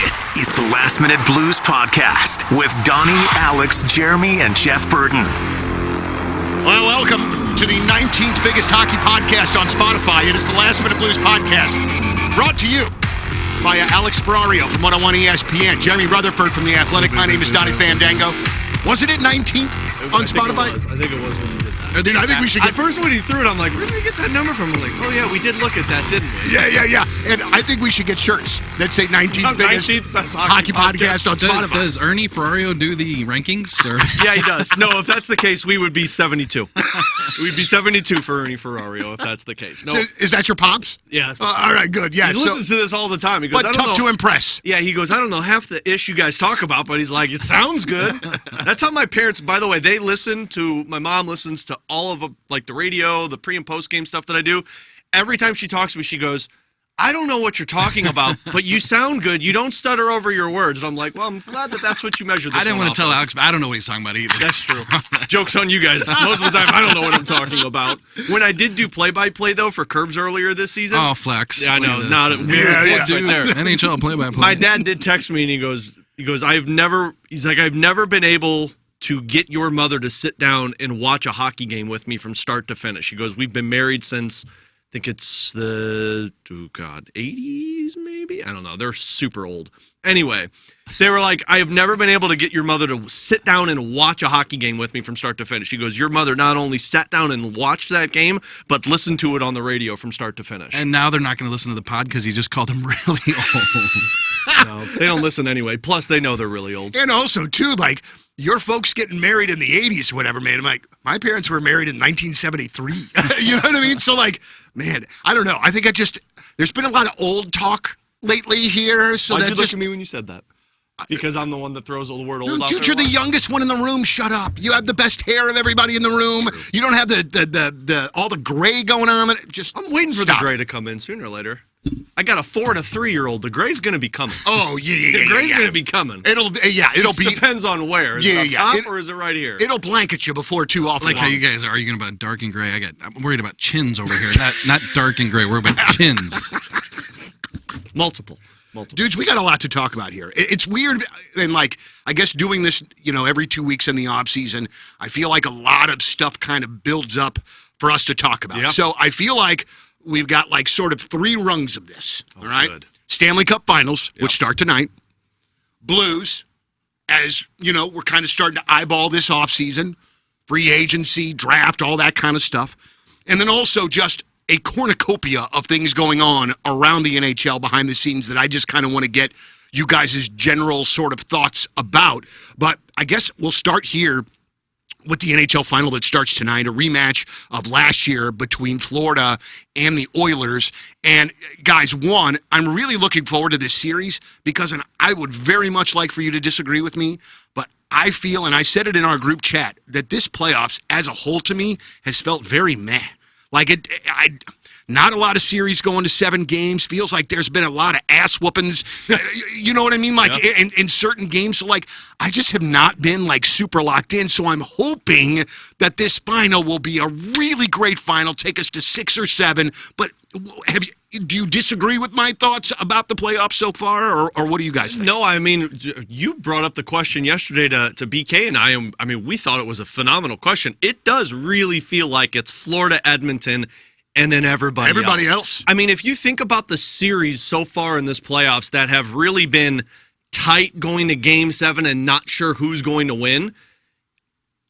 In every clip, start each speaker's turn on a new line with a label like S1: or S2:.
S1: This is the Last Minute Blues Podcast with Donnie, Alex, Jeremy, and Jeff Burton.
S2: Well, welcome to the 19th biggest hockey podcast on Spotify. It is the Last Minute Blues Podcast, brought to you by Alex Ferrario from 101 ESPN, Jeremy Rutherford from The Athletic. My name is Donnie Fandango. Wasn't it 19th on Spotify?
S3: I think it was when you did that.
S2: I think we should get...
S3: At first when he threw it, I'm like, where did we get that number from? I'm like, oh yeah, we did look at that, didn't we?
S2: Yeah. And I think we should get shirts that say 19th biggest
S3: best
S2: hockey podcast on Spotify.
S4: Does Ernie Ferrario do the rankings? Or?
S3: Yeah, he does. No, if that's the case, we would be 72. We'd be 72 for Ernie Ferrario if that's the case. No,
S2: So, is that your pops?
S3: Yeah.
S2: All right, good. Yeah.
S3: He listens to this all the time. He goes,
S2: but
S3: I don't
S2: tough
S3: know.
S2: to impress.
S3: Yeah, he goes, I don't know half the ish you guys talk about, but he's like, it sounds good. That's how my parents, by the way, they listen to, my mom listens to all of like the radio, the pre and post game stuff that I do. Every time she talks to me, she goes, I don't know what you're talking about, but you sound good. You don't stutter over your words. And I'm like, well, I'm glad that's what you measure this
S4: I didn't want to tell
S3: of.
S4: Alex, but I don't know what he's talking about either.
S3: That's true. Joke's on you guys. Most of the time, I don't know what I'm talking about. When I did do play-by-play, though, for Curbs earlier this season.
S4: Oh, flex.
S3: Yeah, I know. Not a weird flex right there.
S4: NHL play-by-play.
S3: My dad did text me, and he goes, I've never been able to get your mother to sit down and watch a hockey game with me from start to finish. He goes, we've been married since, I think it's the, 80s maybe? I don't know. They're super old. Anyway, they were like, I have never been able to get your mother to sit down and watch a hockey game with me from start to finish. He goes, your mother not only sat down and watched that game, but listened to it on the radio from start to finish.
S4: And now they're not going to listen to the pod because he just called them really old.
S3: No, they don't listen anyway. Plus, they know they're really old.
S2: And also, too, like, your folks getting married in the 80s or whatever, man. I'm like, my parents were married in 1973. You know what I mean? So, like, man, I don't know. I think there's been a lot of old talk lately here. So
S3: Why'd you look at me when you said that? Because I'm the one that throws the word old out
S2: dude,
S3: there.
S2: you're the youngest one in the room. Shut up. You have the best hair of everybody in the room. You don't have the all the gray going on. Just
S3: I'm waiting for
S2: stop.
S3: the gray to come in sooner or later. I got a 4 and a 3-year-old. The gray's going to be coming.
S2: Oh, yeah.
S3: The gray's going to be coming.
S2: It'll be.
S3: Depends on where. Is it up top or is it right here?
S2: It'll blanket you before too often.
S4: Like how you guys are arguing about dark and gray. I'm worried about chins over here. Not dark and gray. We're about chins.
S3: Multiple.
S2: Dudes, we got a lot to talk about here. It's weird, and like, I guess doing this, every 2 weeks in the off season, I feel like a lot of stuff kind of builds up for us to talk about.
S3: Yep.
S2: So I feel like we've got like sort of 3 rungs of this. All right,
S3: good.
S2: Stanley Cup Finals, which start tonight. Blues, as we're kind of starting to eyeball this off season, free agency, draft, all that kind of stuff, and then also just a cornucopia of things going on around the NHL behind the scenes that I just kind of want to get you guys' general sort of thoughts about. But I guess we'll start here with the NHL final that starts tonight, a rematch of last year between Florida and the Oilers. And guys, one, I'm really looking forward to this series because, and I would very much like for you to disagree with me, but I feel, and I said it in our group chat, that this playoffs as a whole to me has felt very meh. Like, not a lot of series going to 7 games. Feels like there's been a lot of ass whoopings. You know what I mean? Like, in certain games. So, like, I just have not been, like, super locked in. So I'm hoping that this final will be a really great final, take us to 6 or 7. But do you disagree with my thoughts about the playoffs so far, or what do you guys think?
S3: No, I mean, you brought up the question yesterday to BK and I mean, we thought it was a phenomenal question. It does really feel like it's Florida, Edmonton, and then everybody else. I mean, if you think about the series so far in this playoffs that have really been tight going to Game 7 and not sure who's going to win,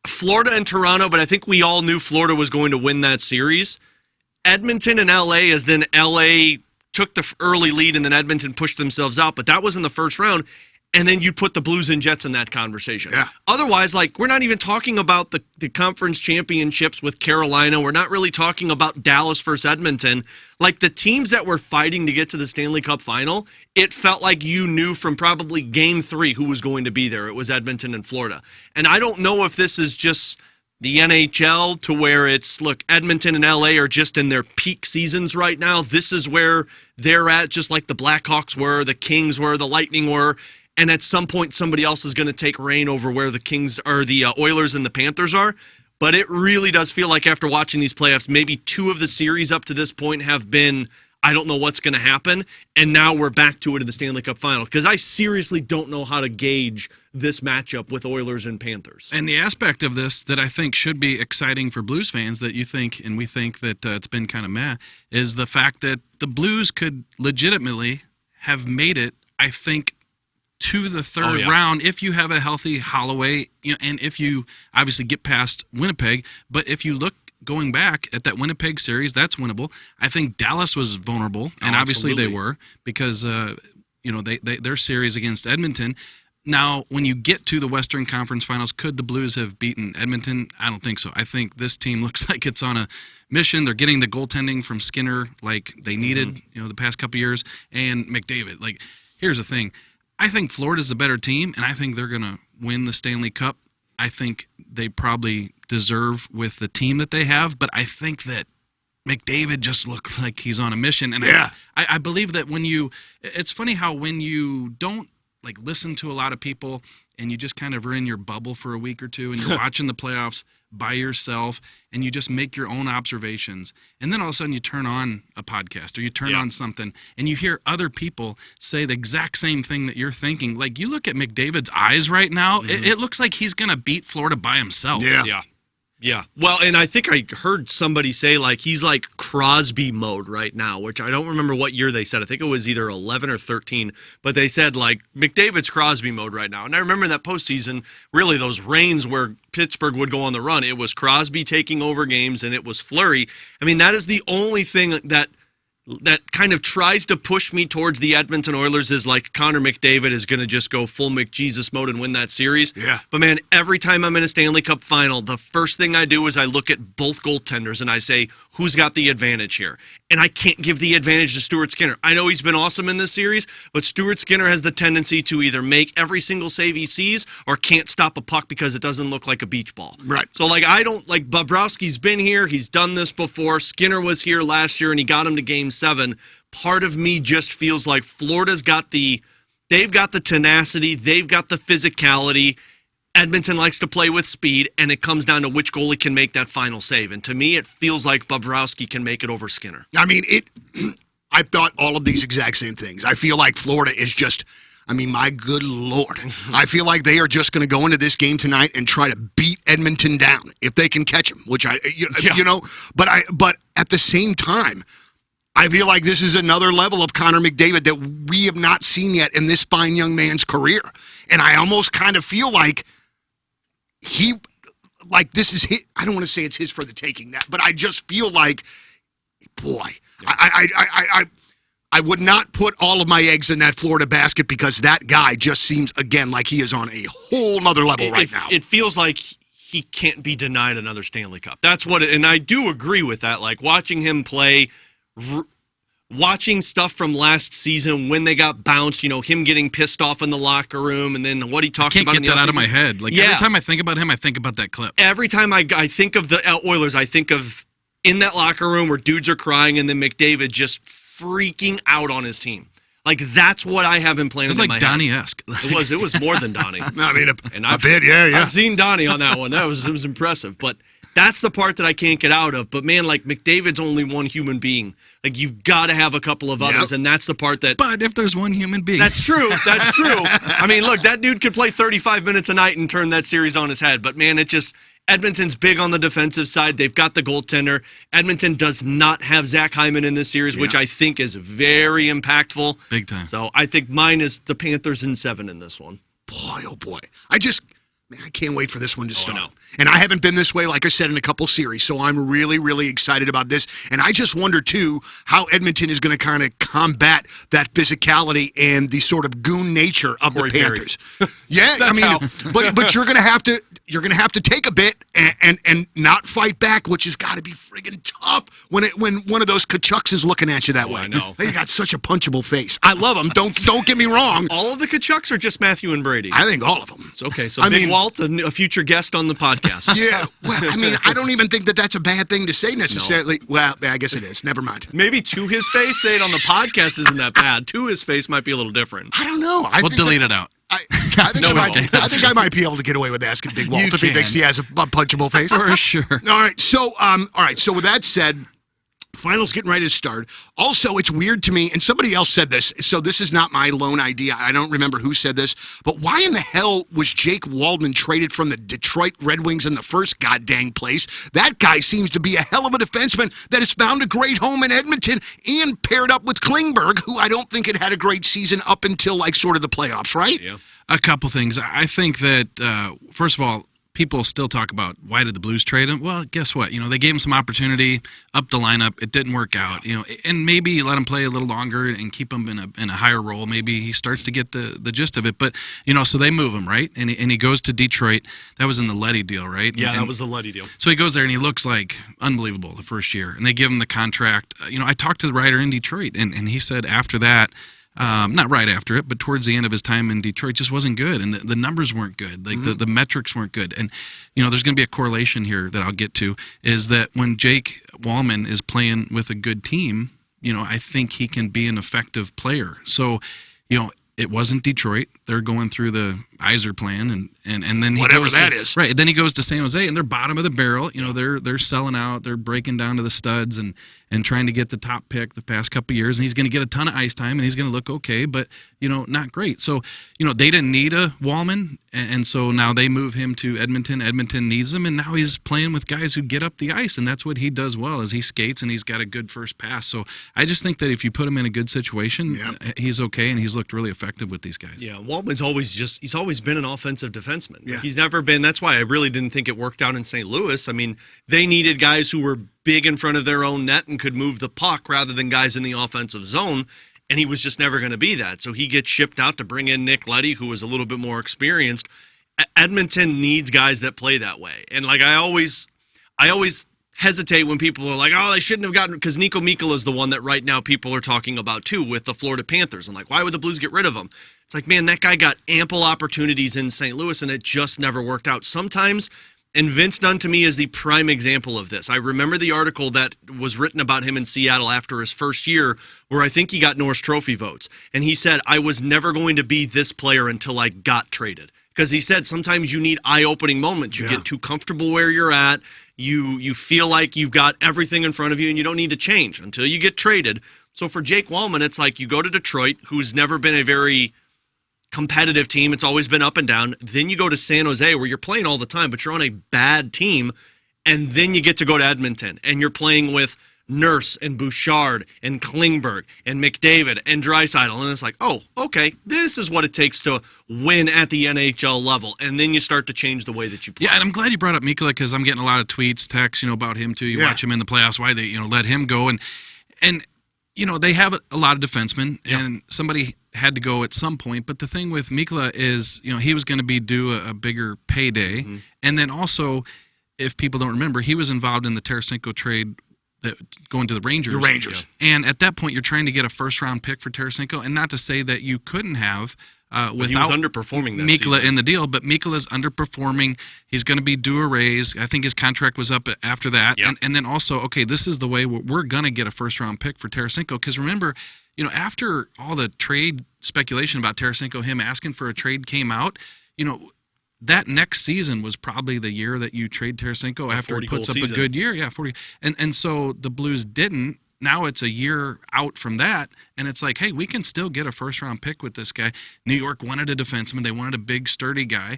S3: Florida and Toronto, but I think we all knew Florida was going to win that series. Edmonton and LA, as then LA took the early lead and then Edmonton pushed themselves out, but that was in the first round. And then you put the Blues and Jets in that conversation.
S2: Yeah.
S3: Otherwise, like, we're not even talking about the conference championships with Carolina. We're not really talking about Dallas versus Edmonton. Like, the teams that were fighting to get to the Stanley Cup Final, it felt like you knew from probably Game 3 who was going to be there. It was Edmonton and Florida. And I don't know if this is just the NHL to where it's, look, Edmonton and LA are just in their peak seasons right now. This is where they're at, just like the Blackhawks were, the Kings were, the Lightning were. And at some point, somebody else is going to take reign over where the Kings or the Oilers and the Panthers are. But it really does feel like after watching these playoffs, maybe 2 of the series up to this point have been I don't know what's going to happen. And now we're back to it in the Stanley Cup Final because I seriously don't know how to gauge this matchup with Oilers and Panthers.
S4: And the aspect of this that I think should be exciting for Blues fans that you think, and we think that it's been kind of meh, is the fact that the Blues could legitimately have made it, I think, to the third round if you have a healthy Holloway, and if you obviously get past Winnipeg. But if you look going back at that Winnipeg series, that's winnable. I think Dallas was vulnerable, and obviously they were because their series against Edmonton. Now, when you get to the Western Conference Finals, could the Blues have beaten Edmonton? I don't think so. I think this team looks like it's on a mission. They're getting the goaltending from Skinner like they needed, the past couple years, and McDavid. Like, here's the thing. I think Florida's a better team, and I think they're going to win the Stanley Cup. I think they probably deserve with the team that they have, but I think that McDavid just looks like he's on a mission. And I believe that it's funny how when you don't listen to a lot of people and you just kind of are in your bubble for a week or two and you're watching the playoffs by yourself and you just make your own observations. And then all of a sudden you turn on a podcast or you turn on something and you hear other people say the exact same thing that you're thinking. Like, you look at McDavid's eyes right now, it looks like he's going to beat Florida by himself.
S3: Yeah. Well, and I think I heard somebody say he's like Crosby mode right now, which I don't remember what year they said. I think it was either 11 or 13, but they said McDavid's Crosby mode right now. And I remember in that postseason, really those reigns where Pittsburgh would go on the run. It was Crosby taking over games and it was Fleury. I mean, that is the only thing that kind of tries to push me towards the Edmonton Oilers is Connor McDavid is going to just go full McJesus mode and win that series.
S2: Yeah.
S3: But, man, every time I'm in a Stanley Cup final, the first thing I do is I look at both goaltenders and I say, who's got the advantage here? And I can't give the advantage to Stuart Skinner. I know he's been awesome in this series, but Stuart Skinner has the tendency to either make every single save he sees or can't stop a puck because it doesn't look like a beach ball.
S2: Right.
S3: So, I don't, Bobrovsky's been here. He's done this before. Skinner was here last year and he got him to Game 7. Part of me just feels like Florida's they've got the tenacity, they've got the physicality. Edmonton likes to play with speed, and it comes down to which goalie can make that final save. And to me, it feels like Bobrovsky can make it over Skinner.
S2: I mean, I've thought all of these exact same things. I feel like Florida is just, my good Lord. I feel like they are just going to go into this game tonight and try to beat Edmonton down if they can catch them, which but at the same time, I feel like this is another level of Connor McDavid that we have not seen yet in this fine young man's career. And I almost kind of feel like this is his, I don't want to say it's his for the taking, but I just feel like, boy, I would not put all of my eggs in that Florida basket because that guy just seems, again, like he is on a whole nother level right now.
S3: It feels like he can't be denied another Stanley Cup. That's what and I do agree with that. Watching him play, watching stuff from last season when they got bounced, him getting pissed off in the locker room and then what he talked about in the
S4: I can't get that out of my head. Every time I think about him, I think about that clip.
S3: Every time I think of the Oilers, I think of in that locker room where dudes are crying and then McDavid just freaking out on his team. That's what I have implanted in my head.
S4: It was Donnie-esque.
S3: It was more than Donnie.
S2: A bit, yeah.
S3: I've seen Donnie on that one. It was impressive. But that's the part that I can't get out of. But, man, McDavid's only one human being. You've got to have a couple of others, and that's the part that...
S4: But if there's one human being...
S3: That's true. That's true. Look, that dude could play 35 minutes a night and turn that series on his head. But, man, it just... Edmonton's big on the defensive side. They've got the goaltender. Edmonton does not have Zach Hyman in this series, which I think is very impactful.
S4: Big time.
S3: So I think mine is the Panthers in 7 in this one.
S2: Boy, oh boy. I can't wait for this one to start.
S3: No.
S2: And I haven't been this way, like I said, in a couple series, so I'm really, really excited about this. And I just wonder, too, how Edmonton is going to kind of combat that physicality and the sort of goon nature of
S3: Corey
S2: the Panthers. But you're going to have to take a bit and not fight back, which has got to be friggin' tough when one of those Kachucks is looking at you that way.
S3: I know.
S2: They got such a punchable face. I love them. Don't get me wrong.
S3: All of the Kachucks are just Matthew and Brady?
S2: I think all of them.
S3: It's okay. So Big Walt, a future guest on the podcast.
S2: Yeah. Well, I don't even think that that's a bad thing to say necessarily. No. Well, I guess it is. Never mind.
S3: Maybe to his face, say it on the podcast isn't that bad. To his face might be a little different.
S2: I don't know.
S4: We'll delete it out.
S2: I think I might be able to get away with asking Big Walt if he thinks he has a punchable face.
S4: For sure.
S2: All right. So with that said, Finals getting ready to start. Also, it's weird to me, and somebody else said this, so this is not my lone idea. I don't remember who said this, but why in the hell was Jake Waldman traded from the Detroit Red Wings in the first goddamn place? That guy seems to be a hell of a defenseman that has found a great home in Edmonton and paired up with Klingberg, who I don't think had a great season up until like sort of the playoffs, right?
S4: Yeah. A couple things. I think that, first of all, people still talk about why did the Blues trade him? Well, guess what? They gave him some opportunity, up the lineup. It didn't work out. And maybe let him play a little longer and keep him in a higher role. Maybe he starts to get the gist of it. But so they move him, right? And he goes to Detroit. That was in the Leddy deal, right?
S3: Yeah,
S4: that
S3: was the Leddy deal.
S4: So he goes there and he looks like unbelievable the first year, and they give him the contract. I talked to the writer in Detroit, and he said after that. Not right after it, but towards the end of his time in Detroit, just wasn't good, and the numbers weren't good. Like the metrics weren't good, and there's going to be a correlation here that I'll get to. Is that when Jake Wallman is playing with a good team, I think he can be an effective player. So, it wasn't Detroit. They're going through the Iser plan, and then he
S2: whatever
S4: goes
S2: that
S4: to,
S2: is.
S4: right. Then he goes to San Jose, and they're bottom of the barrel. They're selling out. They're breaking down to the studs and trying to get the top pick the past couple of years. And he's going to get a ton of ice time, and he's going to look okay, but not great. So they didn't need a Wallman, and so now they move him to Edmonton. Edmonton needs him, and now he's playing with guys who get up the ice, and that's what he does well. Is he skates and he's got a good first pass. So I just think that if you put him in a good situation, he's okay, and he's looked really effective with these guys.
S3: Yeah, Waldman's he's always been an offensive defenseman.
S2: Yeah.
S3: He's never been. That's why I really didn't think it worked out in St. Louis. I mean, they needed guys who were big in front of their own net and could move the puck rather than guys in the offensive zone, and he was just never going to be that. So he gets shipped out to bring in Nick Leddy, who was a little bit more experienced. Edmonton needs guys that play that way. And like I always hesitate when people are like, oh, they shouldn't have gotten, because Nico Mikkola is the one that right now people are talking about too with the Florida Panthers. And like, why would the Blues get rid of him? It's like, man, that guy got ample opportunities in St. Louis and it just never worked out. Sometimes, and Vince Dunn to me is the prime example of this. I remember the article that was written about him in Seattle after his first year where I think he got Norris Trophy votes. And he said, I was never going to be this player until I got traded. Because he said sometimes you need eye-opening moments. You get too comfortable where you're at. You feel like you've got everything in front of you and you don't need to change until you get traded. So for Jake Wallman, it's like you go to Detroit, who's never been a very competitive team. It's always been up and down. Then you go to San Jose where you're playing all the time, but you're on a bad team. And then you get to go to Edmonton and you're playing with Nurse and Bouchard and Klingberg and McDavid and Draisaitl. And it's like, oh, okay, this is what it takes to win at the NHL level. And then you start to change the way that you play.
S4: Yeah, and I'm glad you brought up Mikkola because I'm getting a lot of tweets, texts, about him too. You watch him in the playoffs, why they, let him go. And they have a lot of defensemen, and somebody had to go at some point. But the thing with Mikkola is, he was going to be due a bigger payday. Mm-hmm. And then also, if people don't remember, he was involved in the Tarasenko trade going to the Rangers.
S2: The Rangers.
S4: And at that point, you're trying to get a first-round pick for Tarasenko, and not to say that you couldn't have without
S3: he was underperforming that
S4: Mikkola
S3: season
S4: in the deal, but Mikkola's underperforming. He's going to be due a raise. I think his contract was up after that. Yep. And then also, okay, this is the way we're going to get a first-round pick for Tarasenko, because remember, after all the trade speculation about Tarasenko, him asking for a trade came out, that next season was probably the year that you trade Tarasenko after he puts up a good year. Yeah, 40. And so the Blues didn't. Now it's a year out from that, and it's like, hey, we can still get a first-round pick with this guy. New York wanted a defenseman. They wanted a big, sturdy guy,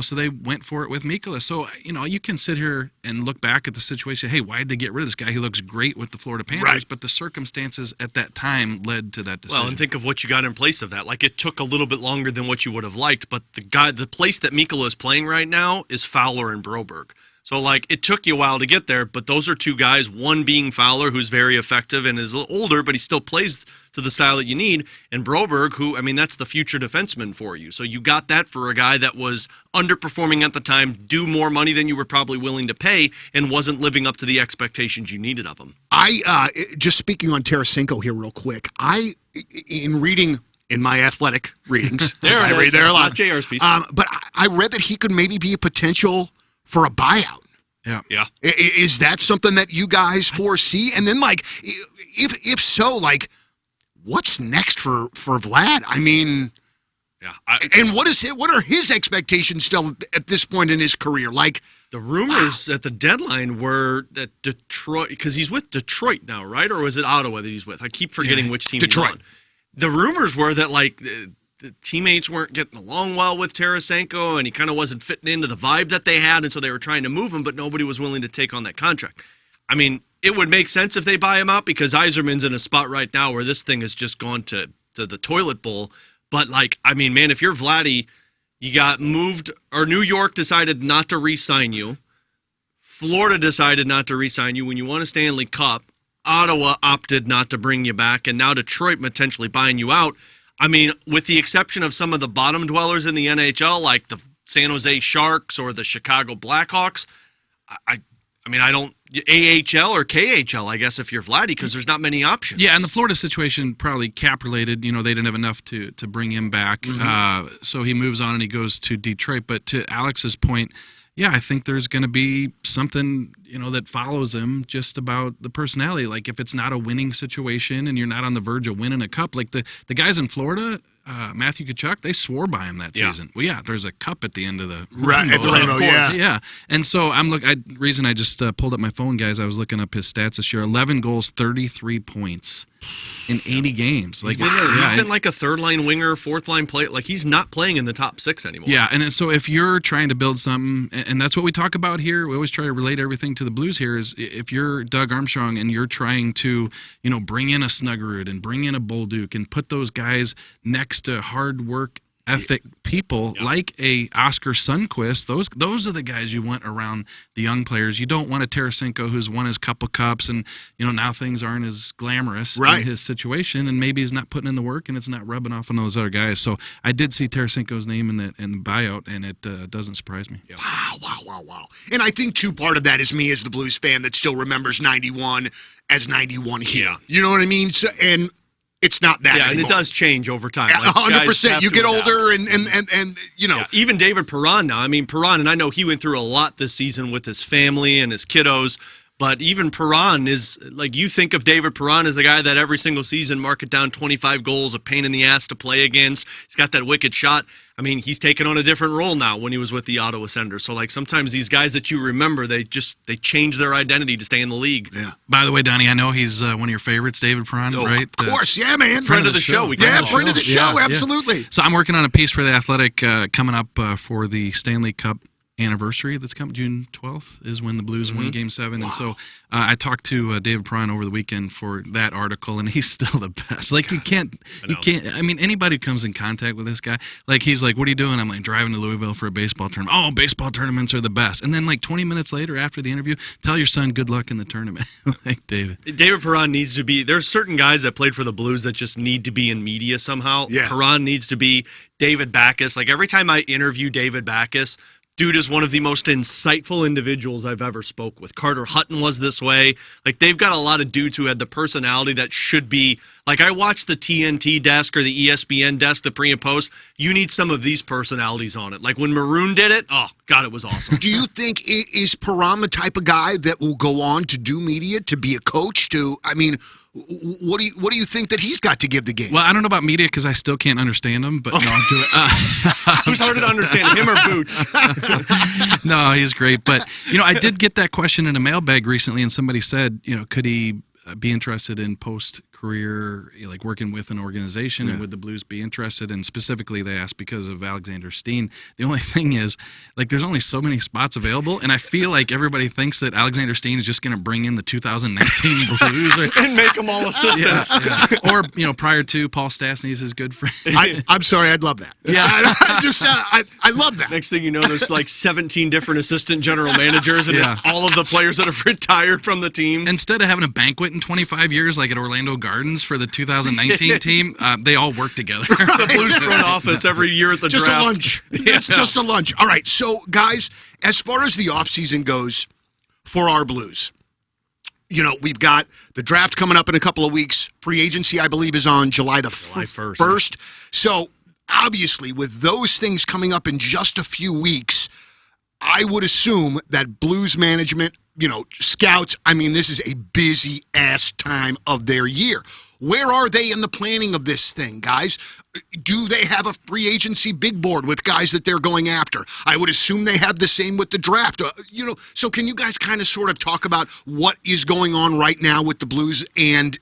S4: so they went for it with Mikkola. So, you can sit here and look back at the situation. Hey, why did they get rid of this guy? He looks great with the Florida Panthers, right. But the circumstances at that time led to that decision.
S3: Well, and think of what you got in place of that. Like, it took a little bit longer than what you would have liked, but the place that Mikkola is playing right now is Fowler and Broberg. So, it took you a while to get there, but those are two guys, one being Fowler, who's very effective and is a little older, but he still plays to the style that you need, and Broberg, who, that's the future defenseman for you. So you got that for a guy that was underperforming at the time, due more money than you were probably willing to pay, and wasn't living up to the expectations you needed of him.
S2: Just speaking on Tarasenko here real quick, in reading in my athletic readings, I read there a lot,
S3: JR's piece.
S2: But I read that he could maybe be a potential for a buyout.
S3: Yeah.
S2: Is that something that you guys foresee? And then, if so, what's next for Vlad?
S3: Yeah.
S2: And what are his expectations still at this point in his career? Like,
S3: the rumors at the deadline were that Detroit, because he's with Detroit now, right? Or was it Ottawa that he's with? I keep forgetting which team
S2: Detroit.
S3: he's on. The rumors were that, like, the teammates weren't getting along well with Tarasenko, and he kind of wasn't fitting into the vibe that they had, and so they were trying to move him, but nobody was willing to take on that contract. I mean, it would make sense if they buy him out, because Yzerman's in a spot right now where this thing has just gone to the toilet bowl. But, like, I mean, man, if you're Vladdy, you got moved, or New York decided not to re-sign you. Florida decided not to re-sign you when you won a Stanley Cup. Ottawa opted not to bring you back, and now Detroit potentially buying you out. I mean, with the exception of some of the bottom dwellers in the NHL, like the San Jose Sharks or the Chicago Blackhawks, I mean, I don't AHL or KHL, I guess, if you're Vladdy, because there's not many options.
S4: Yeah, and the Florida situation probably cap-related. You know, they didn't have enough to bring him back. So he moves on and he goes to Detroit. But to Alex's point, yeah, I think there's going to be something, you know, that follows him just about the personality. Like, if it's not a winning situation and you're not on the verge of winning a cup, like the guys in Florida, Matthew Tkachuk, they swore by him that season. Well, yeah, there's a cup at the end of the
S2: Right, at the rainbow,
S4: yeah. And so reason I just pulled up my phone, guys, I was looking up his stats this year. 11 goals, 33 points in 80 games. Like,
S3: he's been like a third-line winger, fourth-line player. Like, he's not playing in the top six anymore.
S4: Yeah, and so if you're trying to build something, and that's what we talk about here, we always try to relate everything to the Blues here, is if you're Doug Armstrong and you're trying to, you know, bring in a Snuggerud and bring in a Bolduc and put those guys next to hard work ethic people like a Oscar Sundqvist, those are the guys you want around the young players. You don't want a Tarasenko who's won his couple cups and, you know, now things aren't as glamorous in his situation, and maybe he's not putting in the work and it's not rubbing off on those other guys. So I did see Tarasenko's name in the buyout, and it doesn't surprise me.
S2: Yeah. Wow. And I think, too, part of that is me as the Blues fan that still remembers 91 as 91 here. Yeah. You know what I mean? So, and it's not that anymore.
S3: And it does change over time.
S2: 100%. You get older and you know.
S3: Yeah, even David Perron now. I mean, Perron, and I know he went through a lot this season with his family and his kiddos, but even Perron is, like, you think of David Perron as the guy that every single season mark it down 25 goals, a pain in the ass to play against. He's got that wicked shot. I mean, he's taken on a different role now when he was with the Ottawa Senators. So, like, sometimes these guys that you remember, they change their identity to stay in the league.
S2: Yeah.
S4: By the way, Donnie, I know he's one of your favorites, David Perron, right?
S2: Of course, yeah, man.
S3: Friend of the show.
S2: Friend of the show, absolutely.
S4: So I'm working on a piece for The Athletic coming up for the Stanley Cup anniversary that's coming. June 12th is when the Blues win Game 7. Wow. And so I talked to David Perron over the weekend for that article, and he's still the best. Like, you can't, I mean, anybody who comes in contact with this guy, like, he's like, what are you doing? I'm like, driving to Louisville for a baseball tournament. Oh, baseball tournaments are the best. And then, like, 20 minutes later after the interview, tell your son good luck in the tournament. Like,
S3: David Perron needs to be, there's certain guys that played for the Blues that just need to be in media somehow.
S2: Yeah.
S3: Perron needs to be. David Backes. Like, every time I interview David Backes, dude is one of the most insightful individuals I've ever spoke with. Carter Hutton was this way. Like, they've got a lot of dudes who had the personality that should be. Like, I watched the TNT desk or the ESPN desk, the pre and post. You need some of these personalities on it. Like, when Maroon did it, oh, God, it was awesome.
S2: Do you think, is Perron the type of guy that will go on to do media, to be a coach, I mean, what do you think that he's got to give the game?
S4: Well, I don't know about media because I still can't understand him, but no, I'm doing
S3: Who's harder to understand, him or Boots?
S4: No, he's great. But, you know, I did get that question in a mailbag recently, and somebody said, you know, could he be interested in post-career, like working with an organization, and would the Blues be interested? And specifically, they asked because of Alexander Steen. The only thing is, like, there's only so many spots available, and I feel like everybody thinks that Alexander Steen is just going to bring in the 2019 Blues
S3: and make them all assistants.
S4: Yeah. Or, you know, prior to, Paul Stastny's his good friend.
S2: I'm sorry, I'd love that.
S4: Yeah,
S2: I love that.
S3: Next thing you know, there's like 17 different assistant general managers, and it's all of the players that have retired from the team.
S4: Instead of having a banquet in 25 years, like at Orlando Gardens for the 2019 team, they all work together.
S3: The Blues front office every year at the
S2: just
S3: draft.
S2: A lunch. Just a lunch. All right, so guys, as far as the offseason goes for our Blues, you know, we've got the draft coming up in a couple of weeks. Free agency, I believe, is on July 1st. So obviously, with those things coming up in just a few weeks, I would assume that Blues management, you know, scouts, I mean, this is a busy-ass time of their year. Where are they in the planning of this thing, guys? Do they have a free agency big board with guys that they're going after? I would assume they have the same with the draft. So can you guys kind of sort of talk about what is going on right now with the Blues and,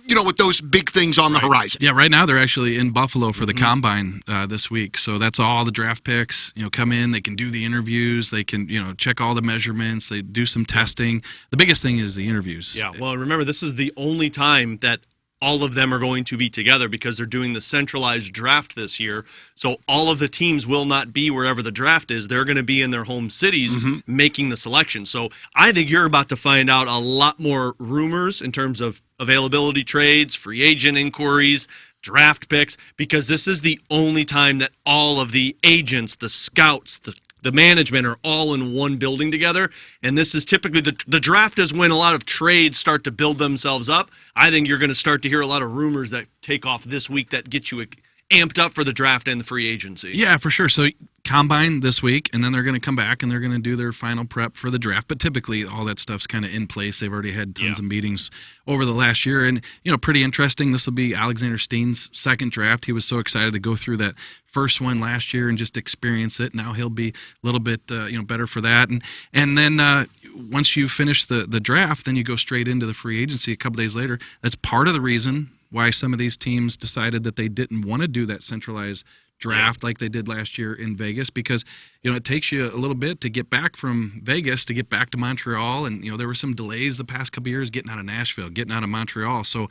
S2: with those big things on the horizon?
S4: Yeah, right now they're actually in Buffalo for the Combine this week. So that's all the draft picks, come in. They can do the interviews. They can, check all the measurements. They do some testing. The biggest thing is the interviews.
S3: Yeah, well, remember, this is the only time that all of them are going to be together because they're doing the centralized draft this year. So all of the teams will not be wherever the draft is. They're going to be in their home cities making the selection. So I think you're about to find out a lot more rumors in terms of availability trades, free agent inquiries, draft picks, because this is the only time that all of the agents, the scouts, the management are all in one building together, and this is typically the draft is when a lot of trades start to build themselves up. I think you're going to start to hear a lot of rumors that take off this week that get you amped up for the draft and the free agency.
S4: Yeah, for sure. So Combine this week, and then they're going to come back and they're going to do their final prep for the draft. But typically all that stuff's kind of in place. They've already had tons of meetings over the last year. And, pretty interesting. This will be Alexander Steen's second draft. He was so excited to go through that first one last year and just experience it. Now he'll be a little bit, better for that. And then once you finish the draft, then you go straight into the free agency a couple days later. That's part of the reason why some of these teams decided that they didn't want to do that centralized draft like they did last year in Vegas, because it takes you a little bit to get back from Vegas to get back to Montreal, and there were some delays the past couple years getting out of Nashville, getting out of Montreal. So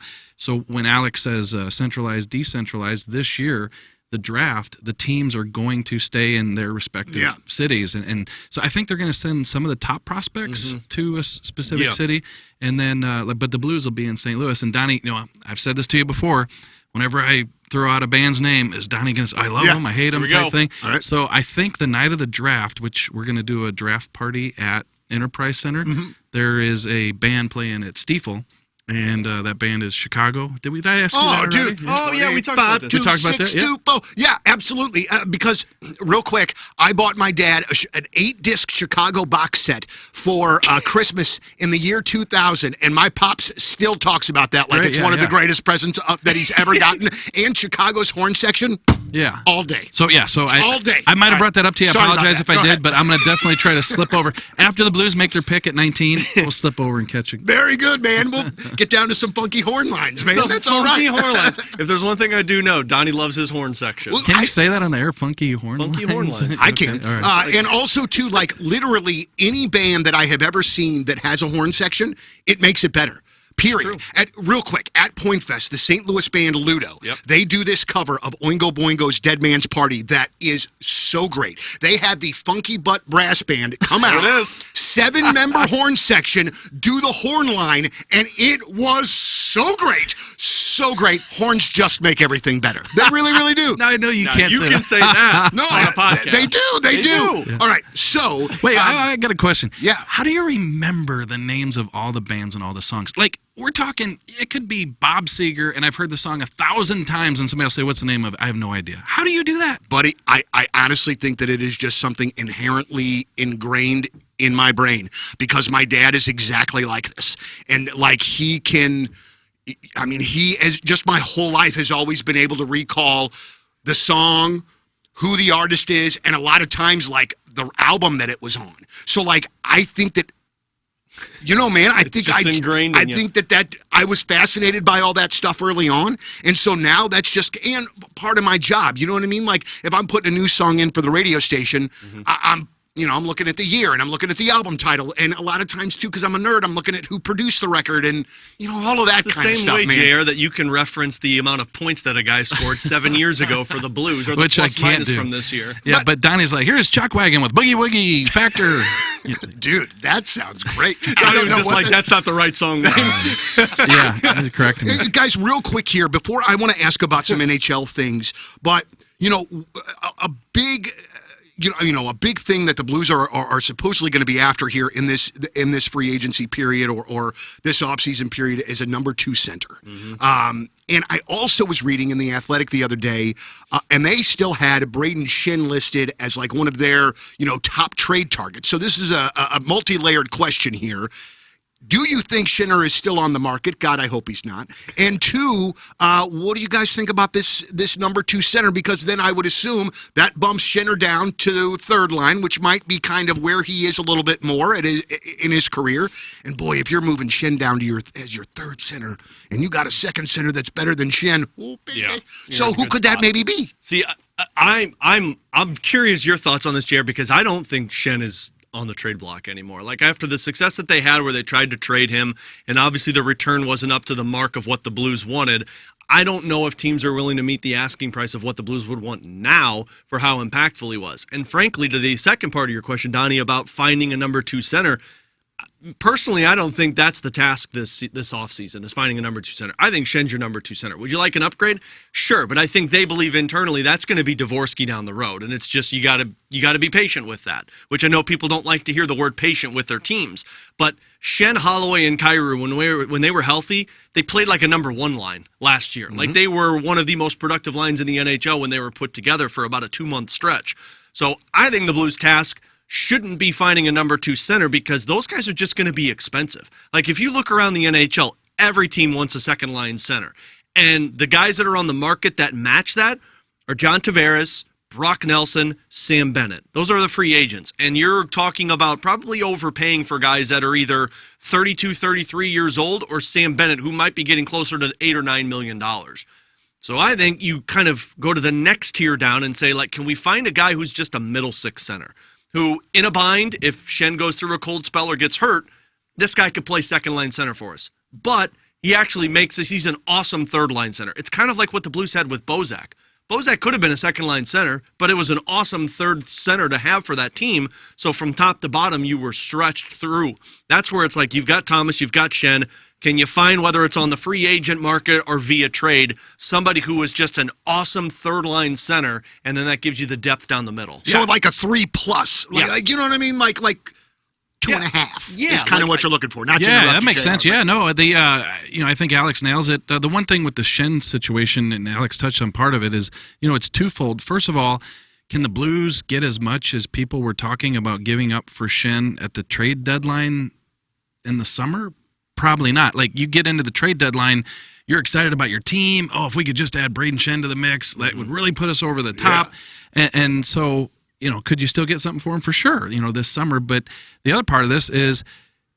S4: when Alex says centralized, decentralized, this year the draft, the teams are going to stay in their respective cities, and so I think they're going to send some of the top prospects to a specific city, and then but the Blues will be in St. Louis. And Donnie, I've said this to you before. Whenever I throw out a band's name, is Donnie going to say, I love him, I hate him type thing? Right. So I think the night of the draft, which we're going to do a draft party at Enterprise Center, there is a band playing at Stiefel, and that band is Chicago. Did I ask you that already?
S3: Dude. Oh, yeah, we talked about this.
S4: We talked about that,
S2: yeah, absolutely. Because, real quick, I bought my dad an 8-disc Chicago box set for Christmas in the year 2000, and my pops still talks about that like it's one of the greatest presents that he's ever gotten. And Chicago's horn section, all day.
S4: So
S2: all day.
S4: I might have brought that up to you. I apologize if I did,
S2: ahead.
S4: but I'm going to definitely try to slip over. After the Blues make their pick at 19, we'll slip over and catch it.
S2: Very good, man. We'll get down to some funky horn lines, man. That's all right.
S3: Funky horn lines. If there's one thing I do know, Donnie loves his horn section.
S2: Well,
S4: Can you say that on the air? Funky horn lines?
S3: Funky horn lines.
S2: I can.
S4: All right.
S2: And also, too, like literally any band that I have ever seen that has a horn section, it makes it better. Period. Real quick, at Point Fest, the St. Louis band Ludo, they do this cover of Oingo Boingo's Dead Man's Party that is so great. They had the Funky Butt Brass Band come out.
S3: It is.
S2: 7-member horn section, do the horn line, and it was so great. So great. Horns just make everything better. They really, really do.
S4: No, I know you can't say that.
S3: Say that
S2: No,
S3: on a podcast.
S2: They do. They do.
S3: Yeah.
S2: All right, so.
S4: Wait, I got a question.
S2: Yeah.
S4: How do you remember the names of all the bands and all the songs? Like, we're talking, it could be Bob Seger, and I've heard the song 1,000 times, and somebody will say, what's the name of it? I have no idea. How do you do that?
S2: Buddy, I honestly think that it is just something inherently ingrained in my brain, because my dad is exactly like this. And like he has just my whole life has always been able to recall the song, who the artist is, and a lot of times like the album that it was on. So like I think that man, I think that I was fascinated by all that stuff early on. And so now that's just and part of my job. You know what I mean? Like if I'm putting a new song in for the radio station, I'm looking at the year and I'm looking at the album title, and a lot of times too, because I'm a nerd, I'm looking at who produced the record and all of that kind of stuff.
S3: The same way, JR, that you can reference the amount of points that a guy scored 7 years ago for the Blues, or the
S4: Which
S3: plus
S4: I can't
S3: minus
S4: do.
S3: from this year.
S4: Yeah, but Donnie's like, here's Chuck Wagon with Boogie Woogie Factor.
S2: Dude, that sounds great.
S3: Donnie was just like, that's not the right song name.
S4: Yeah, correct me.
S2: Guys, real quick here, before I want to ask about some NHL things, but a big thing that the Blues are supposedly going to be after here in this free agency period or this offseason period is a number 2 center. And I also was reading in The Athletic the other day, and they still had Braden Shin listed as like one of their top trade targets. So this is a multi-layered question here. do you think Schenner is still on the market? God, I hope he's not. And two, what do you guys think about this number 2 center? Because then I would assume that bumps Schenner down to third line, which might be kind of where he is a little bit more in his career. And boy, if you're moving Schenn down to as your third center, and you got a second center that's better than Schenn, oh baby.
S3: Yeah,
S2: so who could that maybe be?
S3: See, I'm curious your thoughts on this, Jared, because I don't think Schenn is on the trade block anymore. Like after the success that they had where they tried to trade him, and obviously the return wasn't up to the mark of what the Blues wanted, I don't know if teams are willing to meet the asking price of what the Blues would want now for how impactful he was. And frankly, to the second part of your question, Donnie, about finding a number 2 center, personally, I don't think that's the task this offseason, is finding a number 2 center. I think Schenn's your number 2 center. Would you like an upgrade? Sure, but I think they believe internally that's going to be Dvorsky down the road, and it's just you got to be patient with that, which I know people don't like to hear the word patient with their teams. But Schenn, Holloway, and Kyrou, when they were healthy, they played like a number 1 line last year. Mm-hmm. Like they were one of the most productive lines in the NHL when they were put together for about a 2-month stretch. So I think the Blues' task shouldn't be finding a number 2 center because those guys are just going to be expensive. Like if you look around the NHL, every team wants a second line center. And the guys that are on the market that match that are John Tavares, Brock Nelson, Sam Bennett. Those are the free agents. And you're talking about probably overpaying for guys that are either 32, 33 years old or Sam Bennett, who might be getting closer to $8 or $9 million. So I think you kind of go to the next tier down and say, like, can we find a guy who's just a middle 6 center? Who, in a bind, if Schenn goes through a cold spell or gets hurt, this guy could play second-line center for us. But he actually he's an awesome third-line center. It's kind of like what the Blues had with Bozak. Bozak could have been a second-line center, but it was an awesome third center to have for that team. So from top to bottom, you were stretched through. That's where it's like you've got Thomas, you've got Schenn. Can you find, whether it's on the free agent market or via trade, somebody who is just an awesome third-line center, and then that gives you the depth down the middle?
S2: So like a 3+. Like, you know what I mean? Like 2.5 is kind of what you're looking for. Not
S4: that makes sense. Yeah, no, I think Alex nails it. The one thing with the Schenn situation, and Alex touched on part of it, is, it's twofold. First of all, can the Blues get as much as people were talking about giving up for Schenn at the trade deadline in the summer? Probably not. Like, you get into the trade deadline, you're excited about your team. Oh, if we could just add Braden Schenn to the mix, that would really put us over the top. Yeah. And so, could you still get something for him? For sure, this summer. But the other part of this is,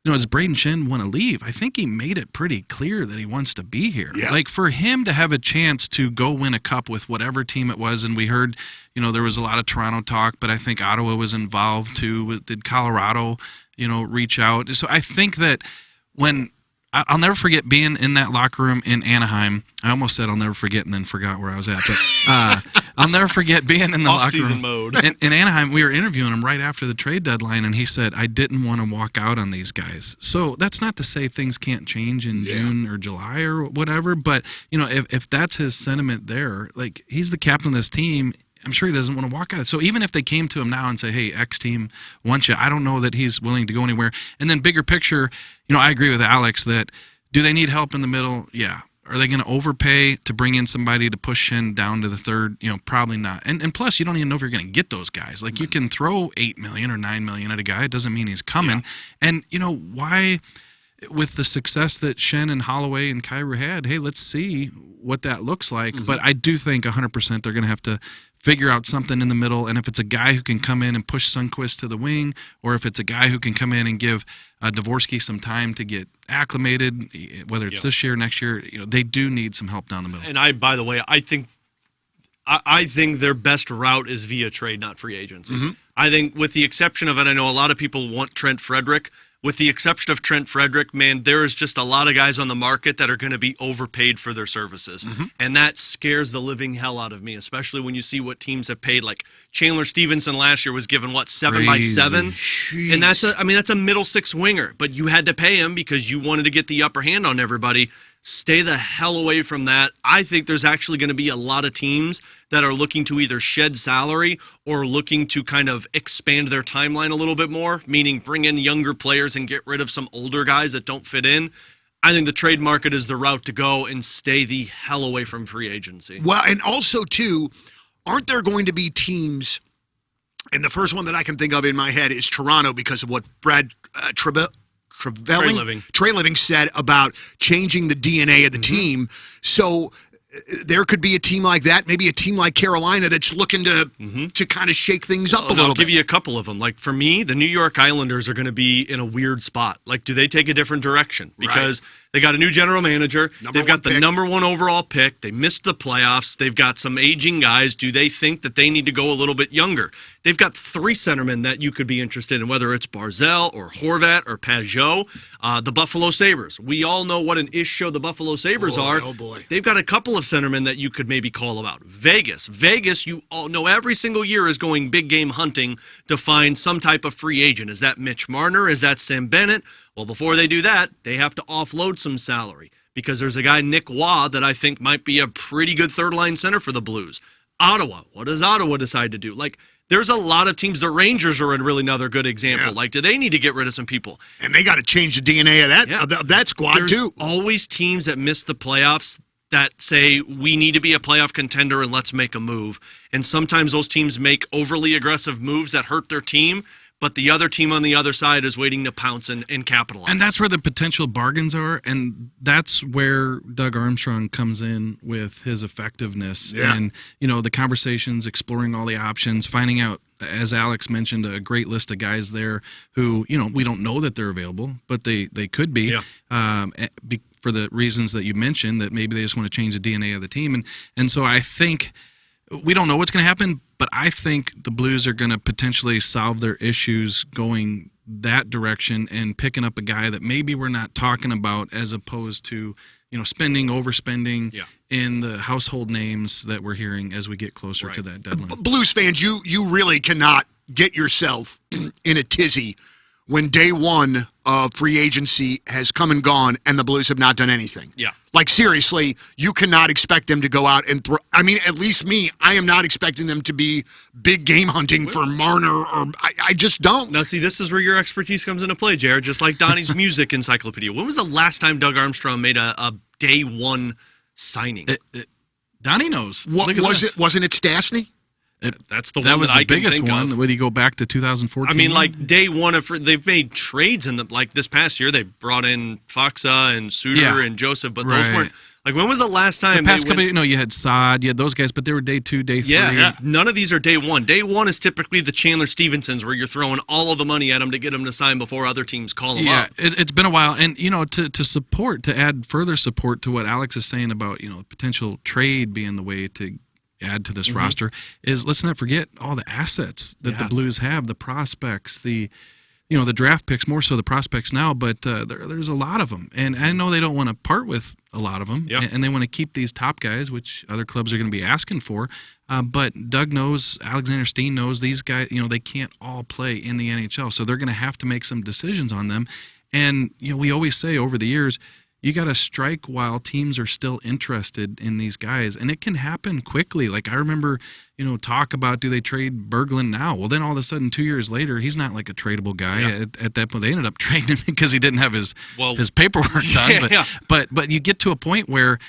S4: does Braden Schenn want to leave? I think he made it pretty clear that he wants to be here. Yeah. Like, for him to have a chance to go win a cup with whatever team it was, and we heard, there was a lot of Toronto talk, but I think Ottawa was involved too. Did Colorado, reach out? So I think that I'll never forget being in that locker room in Anaheim. I almost said I'll never forget and then forgot where I was at. But I'll never forget being in the locker room.
S3: Off-season mode.
S4: In Anaheim, we were interviewing him right after the trade deadline, and he said, I didn't want to walk out on these guys. So that's not to say things can't change in June or July or whatever, but, if that's his sentiment there, like, he's the captain of this team, I'm sure he doesn't want to walk out. So even if they came to him now and say, hey, X team wants you, I don't know that he's willing to go anywhere. And then bigger picture, I agree with Alex that do they need help in the middle? Yeah. Are they going to overpay to bring in somebody to push Schenn down to the third? Probably not. And plus, you don't even know if you're going to get those guys. Like, you can throw $8 million or $9 million at a guy. It doesn't mean he's coming. Yeah. And, why, with the success that Schenn and Holloway and Kyrou had, hey, let's see what that looks like. Mm-hmm. But I do think 100% they're going to have to figure out something in the middle. And if it's a guy who can come in and push Sundqvist to the wing, or if it's a guy who can come in and give Dvorsky some time to get acclimated, whether it's this year or next year, they do need some help down the middle.
S3: And by the way, I think their best route is via trade, not free agency. Mm-hmm. I think, with the exception of, and I know a lot of people want Trent Frederick, with the exception of Trent Frederick, man, there is just a lot of guys on the market that are going to be overpaid for their services. Mm-hmm. And that scares the living hell out of me, especially when you see what teams have paid. Like, Chandler Stevenson last year was given, 7 by 7? Jeez. And that's a middle 6 winger. But you had to pay him because you wanted to get the upper hand on everybody. Stay the hell away from that. I think there's actually going to be a lot of teams that are looking to either shed salary or looking to kind of expand their timeline a little bit more, meaning bring in younger players and get rid of some older guys that don't fit in. I think the trade market is the route to go, and stay the hell away from free agency.
S2: Well, and also, too, aren't there going to be teams, and the first one that I can think of in my head is Toronto because of what Brad Trey Living said about changing the DNA of the team. So there could be a team like that, maybe a team like Carolina that's looking to kind of shake things up a little bit.
S3: I'll give you a couple of them. Like for me, the New York Islanders are going to be in a weird spot. Like, do they take a different direction? Because they got a new general manager. They've got the number 1 overall pick. They missed the playoffs. They've got some aging guys. Do they think that they need to go a little bit younger? They've got 3 centermen that you could be interested in, whether it's Barzell or Horvat or Pajot. The Buffalo Sabres. We all know what an issue the Buffalo Sabres are.
S2: Oh, boy.
S3: They've got a couple of centermen that you could maybe call about. Vegas, you all know every single year is going big game hunting to find some type of free agent. Is that Mitch Marner? Is that Sam Bennett? Well, before they do that, they have to offload some salary because there's a guy, Nick Waugh, that I think might be a pretty good third-line center for the Blues. Ottawa, what does Ottawa decide to do? Like, there's a lot of teams. The Rangers are a really another good example.
S2: Yeah.
S3: Like, do they need to get rid of some people?
S2: And they got to change the DNA of that squad,
S3: There's
S2: too.
S3: always teams that miss the playoffs that say we need to be a playoff contender and let's make a move. And sometimes those teams make overly aggressive moves that hurt their team, but the other team on the other side is waiting to pounce and capitalize.
S4: And that's where the potential bargains are, and that's where Doug Armstrong comes in with his effectiveness and, the conversations, exploring all the options, finding out, as Alex mentioned, a great list of guys there who, we don't know that they're available, but they could be, for the reasons that you mentioned, that maybe they just want to change the DNA of the team. And so I think we don't know what's going to happen, but I think the Blues are going to potentially solve their issues going that direction and picking up a guy that maybe we're not talking about, as opposed to, overspending in the household names that we're hearing as we get closer to that deadline.
S2: Blues fans, you really cannot get yourself in a tizzy when day one of free agency has come and gone and the Blues have not done anything.
S3: Yeah.
S2: Like, seriously, you cannot expect them to go out and throw. I mean, at least me, I am not expecting them to be big game hunting for Marner, or I just don't.
S3: Now, see, this is where your expertise comes into play, Jared, just like Donnie's music encyclopedia. When was the last time Doug Armstrong made a day one signing?
S4: Donnie knows.
S2: What was it? Wasn't it Stastny?
S3: That's the one
S4: that was
S3: that
S4: the
S3: I can
S4: biggest
S3: think
S4: one.
S3: of.
S4: Would he go back to 2014?
S3: I mean, like day one of they've made trades in this past year. They brought in Foxa and Suter and Joseph, but those weren't. Like, when was the last time?
S4: The past couple, you had Saad, you had those guys, but they were day 2, day 3.
S3: Yeah, none of these are day one. Day one is typically the Chandler Stevensons, where you're throwing all of the money at them to get them to sign before other teams call them up.
S4: Yeah, it's been a while, and to add further support to what Alex is saying about potential trade being the way to add to this roster is, let's not forget all the assets that the Blues have, the prospects, the draft picks, more so the prospects now, but there's a lot of them. And I know they don't want to part with a lot of them, and they want to keep these top guys, which other clubs are going to be asking for. But Doug knows, Alexander Steen knows, these guys, they can't all play in the NHL, so they're going to have to make some decisions on them. And, we always say over the years, you got to strike while teams are still interested in these guys, and it can happen quickly. Like, I remember, talk about, do they trade Berglund now? Well, then all of a sudden, 2 years later, he's not like a tradable guy. At that point, they ended up trading him because he didn't have his paperwork done. But you get to a point where,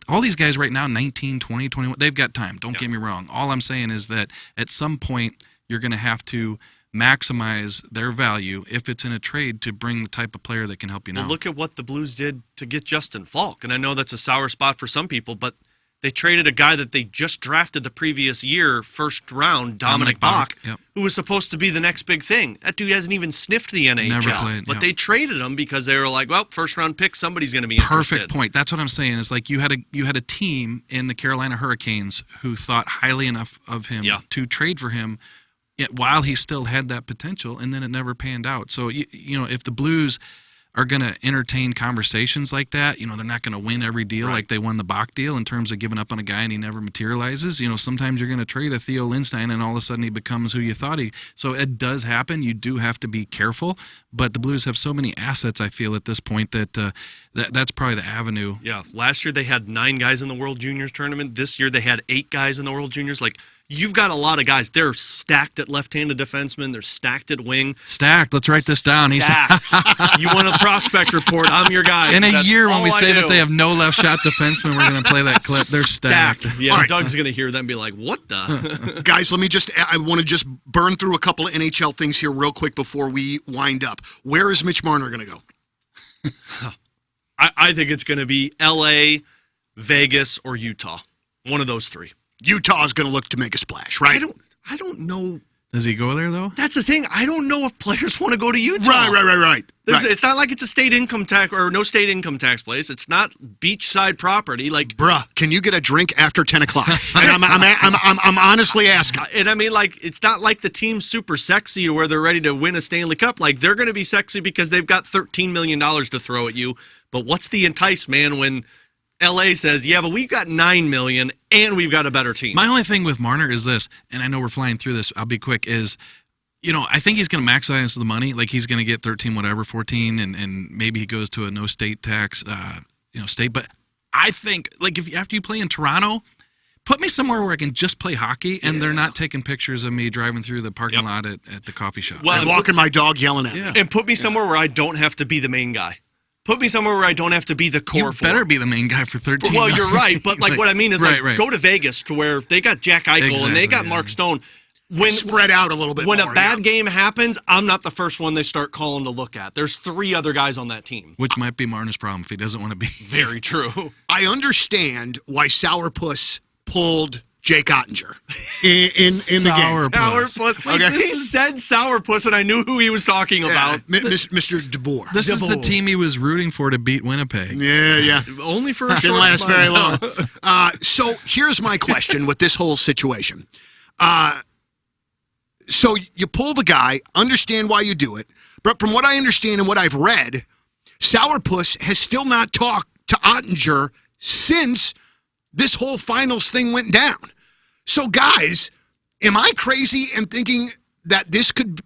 S4: all these guys right now, 19, 20, 21, they've got time. Don't get me wrong. All I'm saying is that at some point, you're going to have to maximize their value if it's in a trade to bring the type of player that can help you now.
S3: Well, look at what the Blues did to get Justin Falk. And I know that's a sour spot for some people, but they traded a guy that they just drafted the previous year, first round, Dominic Bach, who was supposed to be the next big thing. That dude hasn't even sniffed the NHL.
S4: Never played,
S3: but they traded him because they were like, well, first round pick, somebody's going to be interested.
S4: Perfect point. That's what I'm saying. Is like you had a team in the Carolina Hurricanes who thought highly enough of him to trade for him while he still had that potential, and then it never panned out. So, if the Blues are going to entertain conversations like that, they're not going to win every deal like they won the Bach deal in terms of giving up on a guy and he never materializes. Sometimes you're going to trade a Theo Lindstein and all of a sudden he becomes who you thought he. So it does happen. You do have to be careful, but the Blues have so many assets, I feel, at this point that that's probably the avenue.
S3: Yeah. Last year they had 9 guys in the World Juniors tournament. This year they had 8 guys in the World Juniors. Like, you've got a lot of guys. They're stacked at left-handed defenseman. They're stacked at wing.
S4: Stacked. Let's write this down. He's
S3: Stacked. You want a prospect report? I'm your guy.
S4: in a
S3: That's
S4: year when
S3: all
S4: we
S3: I
S4: say that
S3: do.
S4: they have no left shot defenseman. We're going to play that clip. They're stacked.
S3: Yeah,
S2: All right.
S3: Doug's going to hear that and be like, what the?
S2: Guys, I want to just burn through a couple of NHL things here real quick before we wind up. Where is Mitch Marner going to go?
S3: I think it's going to be L.A., Vegas, or Utah. One of those three.
S2: Utah is going to look to make a splash, right?
S3: I don't know.
S4: Does he go there, though?
S3: That's the thing. I don't know if players want to go to Utah.
S2: Right.
S3: It's not like it's a state income tax or no state income tax place. It's not beachside property. Like,
S2: Bruh, can you get a drink after 10 o'clock? And I'm honestly asking.
S3: and I mean, like, it's not like the team's super sexy or where they're ready to win a Stanley Cup. Like, they're going to be sexy because they've got $13 million to throw at you. But what's the entice, man, when LA says, yeah, but we've got $9 million and we've got a better team?
S4: My only thing with Marner is this, and I know we're flying through this, I'll be quick, is, I think he's going to maximize the money. Like, he's going to get 13, whatever, 14, and maybe he goes to a no state tax, state. But I think, like, after you play in Toronto, put me somewhere where I can just play hockey, and they're not taking pictures of me driving through the parking lot at the coffee shop.
S3: Well,
S2: And walking my dog yelling at me.
S3: And put me somewhere where I don't have to be the main guy. Put me somewhere where I don't have to be the core.
S4: You better be the main guy for 13.
S3: Well, you're right, but like what I mean is
S4: right.
S3: go to Vegas to where they got Jack Eichel and they got Mark Stone. When
S2: Spread out a little bit
S3: when
S2: more,
S3: a bad game happens, I'm not the first one they start calling to look at. There's 3 other guys on that team.
S4: Which might be Marner's problem if he doesn't want to be.
S3: Very true.
S2: I understand why Sourpuss pulled Jake Ottinger in the game.
S3: Sourpuss.
S2: Okay.
S3: He said Sourpuss, and I knew who he was talking about.
S2: Mr. DeBoer.
S4: This is the team he was rooting for to beat Winnipeg.
S2: Yeah.
S3: Only for a
S2: Didn't
S3: short
S2: last
S3: spell.
S2: very long. So here's my question with this whole situation. So you pull the guy, understand why you do it, but from what I understand and what I've read, Sourpuss has still not talked to Ottinger since this whole finals thing went down. So guys, am I crazy in thinking that this could,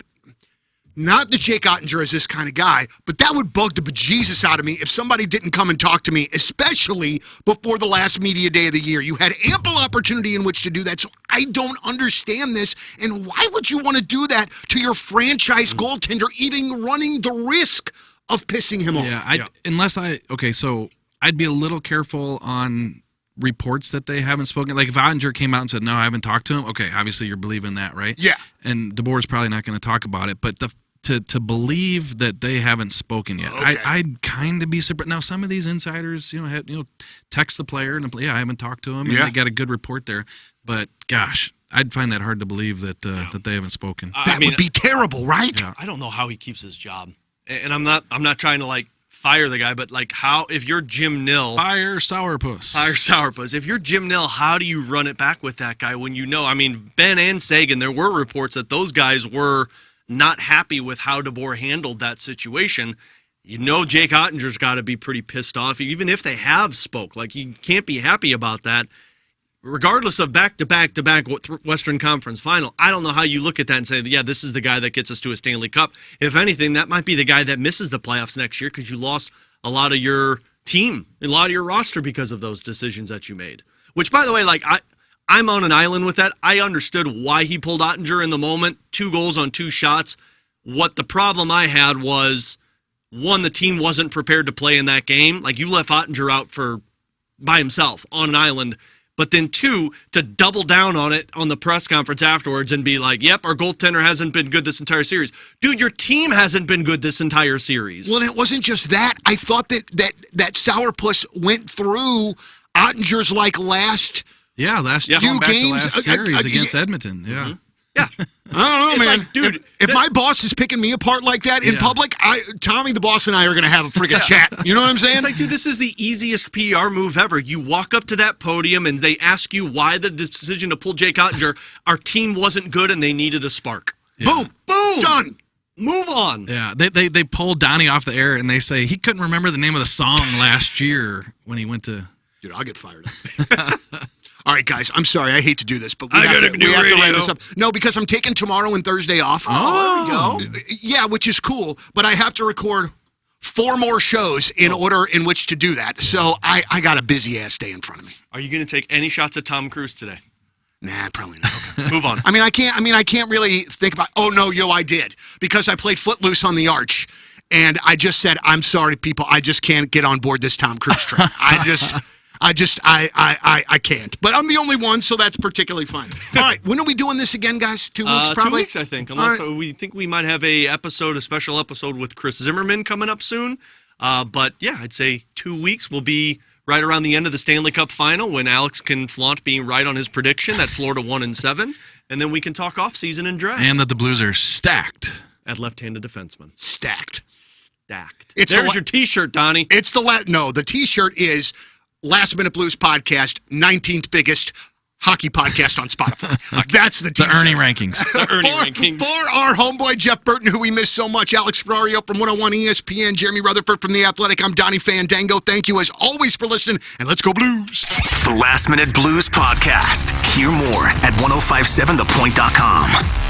S2: not that Jake Ottinger is this kind of guy, but that would bug the bejesus out of me if somebody didn't come and talk to me, especially before the last media day of the year. You had ample opportunity in which to do that, so I don't understand this. And why would you want to do that to your franchise goaltender, even running the risk of pissing him off?
S4: Yeah, so I'd be a little careful on reports that they haven't spoken. Like if Ottinger came out and said, no, I haven't talked to him. Okay, obviously you're believing that, right?
S2: Yeah.
S4: And DeBoer's probably not going to talk about it. But to believe that they haven't spoken yet,
S2: Okay.
S4: I'd kind of be surprised. Now some of these insiders, text the player and I haven't talked to him. And they got a good report there. But gosh, I'd find that hard to believe that that they haven't spoken.
S2: That would be terrible, right?
S4: Yeah.
S3: I don't know how he keeps his job. And I'm not trying to like fire the guy, but like how, if you're Jim Nill,
S4: Fire Sourpuss.
S3: If you're Jim Nill, how do you run it back with that guy when Ben and Sagan, there were reports that those guys were not happy with how DeBoer handled that situation. Jake Ottinger's got to be pretty pissed off, even if they have spoke. Like, you can't be happy about that. Regardless of back-to-back Western Conference Final, I don't know how you look at that and say, yeah, this is the guy that gets us to a Stanley Cup. If anything, that might be the guy that misses the playoffs next year because you lost a lot of your team, a lot of your roster because of those decisions that you made. Which, by the way, like I'm on an island with that. I understood why he pulled Ottinger in the moment. 2 goals on 2 shots. What the problem I had was, one, the team wasn't prepared to play in that game. Like, you left Ottinger out by himself on an island. But then 2, to double down on it on the press conference afterwards and be like, yep, our goaltender hasn't been good this entire series. Dude, your team hasn't been good this entire series.
S2: Well, it wasn't just that. I thought that Sourpuss went through Ottinger's last
S4: few
S2: few games
S4: last series against Edmonton. Yeah.
S3: Mm-hmm. Yeah.
S2: I don't know, man.
S3: Like, dude,
S2: if my boss is picking me apart like that in public, Tommy the boss and I are going to have a freaking chat. You know what I'm saying?
S3: It's like, dude, this is the easiest PR move ever. You walk up to that podium and they ask you why the decision to pull Jake Ottinger. Our team wasn't good and they needed a spark.
S2: Yeah. Boom. Done.
S3: Move on.
S4: Yeah, they pulled Donnie off the air and they say he couldn't remember the name of the song last year when he went to.
S2: Dude, I'll get fired up. All right, guys, I'm sorry. I hate to do this, but we have to wrap this up. No, because I'm taking tomorrow and Thursday off.
S3: Oh, there we go.
S2: Yeah, which is cool, but I have to record 4 more shows in order in which to do that. So I got a busy-ass day in front of me.
S3: Are you going to take any shots at Tom Cruise today?
S2: Nah, probably not. Okay.
S3: Move on.
S2: I mean, I can't really think about. Oh no, I did because I played Footloose on the Arch, and I just said, I'm sorry, people, I just can't get on board this Tom Cruise train. I can't. But I'm the only one, so that's particularly fine. All right, when are we doing this again, guys? 2 weeks, probably.
S3: 2 weeks, I think. Unless we think we might have a special episode with Chris Zimmerman coming up soon. But yeah, I'd say 2 weeks will be right around the end of the Stanley Cup Final when Alex can flaunt being right on his prediction that Florida 1-7, and then we can talk offseason and draft.
S4: And that the Blues are stacked
S3: at left-handed defenseman.
S2: Stacked.
S3: There's your T-shirt, Donnie.
S2: It's the T-shirt is Last Minute Blues Podcast, 19th biggest hockey podcast on Spotify. That's the T-shirt.
S4: The Ernie rankings.
S2: For our homeboy Jeff Burton, who we miss so much, Alex Ferrario from 101 ESPN, Jeremy Rutherford from The Athletic, I'm Donnie Fandango. Thank you as always for listening, and let's go Blues.
S1: The Last Minute Blues Podcast. Hear more at 1057thepoint.com.